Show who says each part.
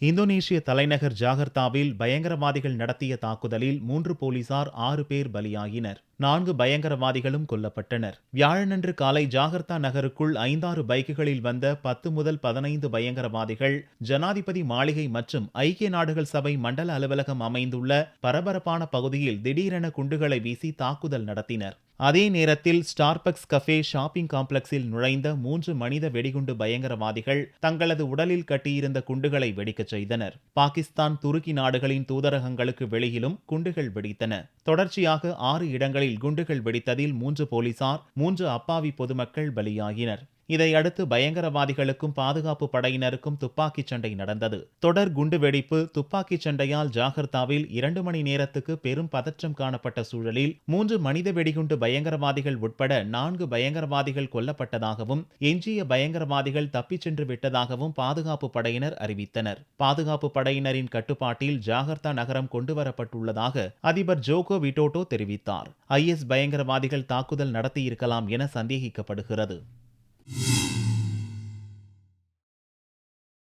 Speaker 1: இந்தோனேஷிய தலைநகர் ஜாகர்த்தாவில் பயங்கரவாதிகள் நடத்திய தாக்குதலில் 3 போலீசார் 6 பேர் பலியாகினர். 4 பயங்கரவாதிகளும் கொல்லப்பட்டனர். வியாழனன்று காலை ஜாகர்த்தா நகருக்குள் 5-6 பைக்குகளில் வந்த 10 முதல் 15 பயங்கரவாதிகள் ஜனாதிபதி மாளிகை மற்றும் ஐக்கிய நாடுகள் சபை மண்டல அலுவலகம் அமைந்துள்ள பரபரப்பான பகுதியில் திடீரென குண்டுகளை வீசி தாக்குதல் நடத்தினர். அதே நேரத்தில் ஸ்டார்பக்ஸ் கஃபே ஷாப்பிங் காம்ப்ளெக்ஸில் நுழைந்த 3 மனித வெடிகுண்டு பயங்கரவாதிகள் தங்களது உடலில் கட்டியிருந்த குண்டுகளை வெடிக்கச் செய்தனர். பாகிஸ்தான், துருக்கி நாடுகளின் தூதரகங்களுக்கு வெளியிலும் குண்டுகள் வெடித்தன. தொடர்ச்சியாக 6 இடங்களில் குண்டுகள் வெடித்ததில் 3 போலீசார், 3 அப்பாவி பொதுமக்கள் பலியாகினர். இதையடுத்து பயங்கரவாதிகளுக்கும் பாதுகாப்பு படையினருக்கும் துப்பாக்கிச் சண்டை நடந்தது. தொடர் குண்டுவெடிப்பு, துப்பாக்கிச் சண்டையால் ஜாகர்த்தாவில் 2 மணி நேரத்துக்கு பெரும் பதற்றம் காணப்பட்ட சூழலில் 3 மனித வெடிகுண்டு பயங்கரவாதிகள் உட்பட 4 பயங்கரவாதிகள் கொல்லப்பட்டதாகவும் எஞ்சிய பயங்கரவாதிகள் தப்பிச் சென்று விட்டதாகவும் பாதுகாப்பு படையினர் அறிவித்தனர். பாதுகாப்பு படையினரின் கட்டுப்பாட்டில் ஜாகர்த்தா நகரம் கொண்டுவரப்பட்டுள்ளதாக அதிபர் ஜோகோ விடோடோ தெரிவித்தார். IS பயங்கரவாதிகள் தாக்குதல் நடத்தியிருக்கலாம் என சந்தேகிக்கப்படுகிறது.